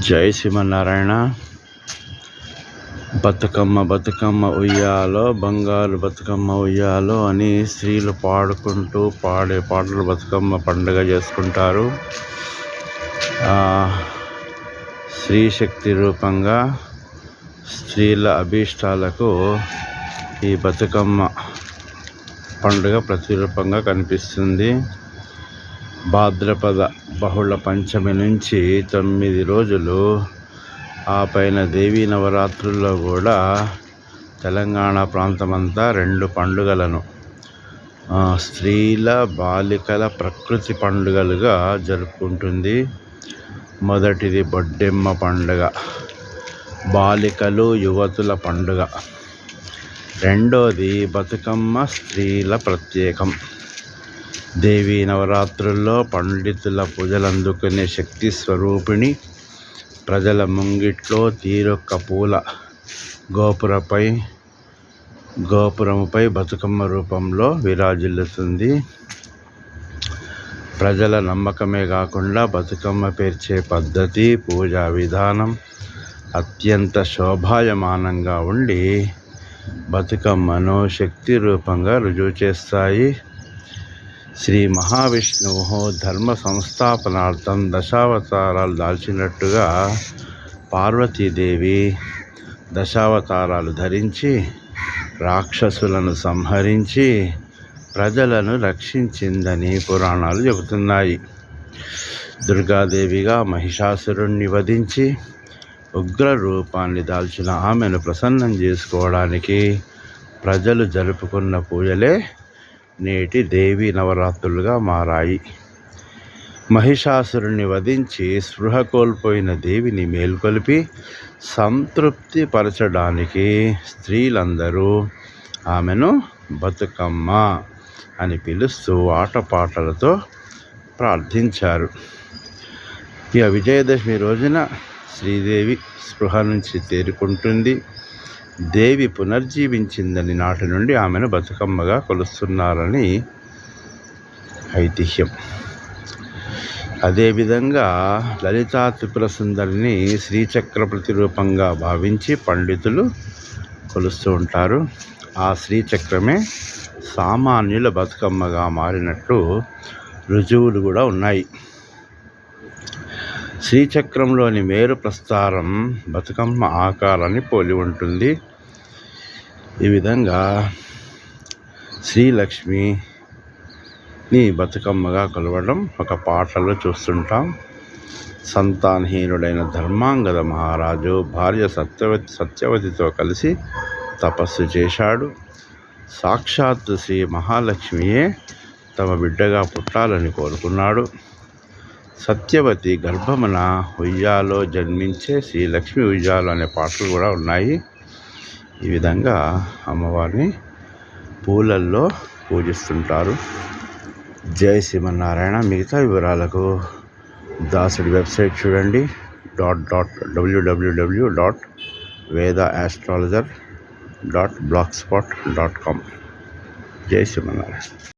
జై శ్రీమన్నారాయణ. బతుకమ్మ బతుకమ్మ ఉయ్యాలో, బంగారు బతుకమ్మ ఉయ్యాలో అని స్త్రీలు పాడుకుంటూ పాడే పాటలు బతుకమ్మ పండుగ చేసుకుంటారు. స్త్రీ శక్తి రూపంగా స్త్రీల అభీష్టాలకు ఈ బతుకమ్మ పండుగ ప్రతిరూపంగా కనిపిస్తుంది. భాద్రపద బహుళ పంచమి నుంచి 9 రోజులు, ఆ పైన దేవీ నవరాత్రుల్లో కూడా తెలంగాణ ప్రాంతమంతా 2 పండుగలను స్త్రీల బాలికల ప్రకృతి పండుగలుగా జరుపుకుంటుంది. మొదటిది బొడ్డెమ్మ పండుగ, బాలికలు యువతుల పండుగ. రెండోది బతుకమ్మ, స్త్రీల ప్రత్యేకం. దేవీ నవరాత్రుల్లో పండితుల పూజలందుకునే శక్తి స్వరూపిణి ప్రజల ముంగిట్లో తీరొక్క పూల గోపురముపై బతుకమ్మ రూపంలో విరాజిల్లుతుంది. ప్రజల నమ్మకమే కాకుండా బతుకమ్మ పేర్చే పద్ధతి, పూజా విధానం అత్యంత శోభాయమానంగా ఉండి బతుకమ్మను శక్తి రూపంగా రుజువు చేస్తాయి. శ్రీ మహావిష్ణువు ధర్మ సంస్థాపనార్థం దశావతారాలు దాల్చినట్టుగా పార్వతీదేవి దశావతారాలు ధరించి రాక్షసులను సంహరించి ప్రజలను రక్షించిందని పురాణాలు చెబుతున్నాయి. దుర్గాదేవిగా మహిషాసురుణ్ణి వధించి ఉగ్ర రూపాన్ని దాల్చిన ఆమెను ప్రసన్నం చేసుకోవడానికి ప్రజలు జరుపుకున్న పూజలే నేటి దేవీ నవరాత్రులుగా మారాయి. మహిషాసురుణ్ణి వధించి స్పృహ కోల్పోయిన దేవిని మేల్కొల్పి సంతృప్తి పరచడానికి స్త్రీలందరూ ఆమెను బతుకమ్మ అని పిలుస్తూ ఆటపాటలతో ప్రార్థించారు. ఇక విజయదశమి రోజున శ్రీదేవి స్పృహ నుంచి తేరుకుంటుంది. దేవి పునర్జీవించిందని నాటి నుండి ఆమెను బతుకమ్మగా కొలుస్తున్నారని ఐతిహ్యం. అదేవిధంగా లలితా త్రిపుర సుందరిని శ్రీచక్ర ప్రతిరూపంగా భావించి పండితులు కొలుస్తూ ఉంటారు. ఆ శ్రీచక్రమే సామాన్యుల బతుకమ్మగా మారినట్లు రుజువులు కూడా ఉన్నాయి. శ్రీచక్రంలోని మేరు ప్రస్తారం బతుకమ్మ ఆకారాన్ని పోలి ఉంటుంది. ఈ విధంగా శ్రీలక్ష్మిని బతుకమ్మగా కొలవడం ఒక పాటలో చూస్తుంటాం. సంతానహీనుడైన ధర్మాంగద మహారాజు భార్య సత్యవతితో కలిసి తపస్సు చేశాడు. సాక్షాత్తు శ్రీ మహాలక్ష్మియే తమ బిడ్డగా పుట్టాలని కోరుకున్నాడు. సత్యవతి గర్భమున ఉయ్యాలో జన్మించే శ్రీలక్ష్మి ఉయ్యాలో అనే పాటలు కూడా ఉన్నాయి. ఈ విధంగా అమ్మవారిని పూలల్లో పూజిస్తుంటారు. జై శ్రీమన్నారాయణ. మిగతా వివరాలకు దాసుడి వెబ్సైట్ చూడండి www.vedaastrologer.blogspot.com. జై శ్రీమన్నారాయణ.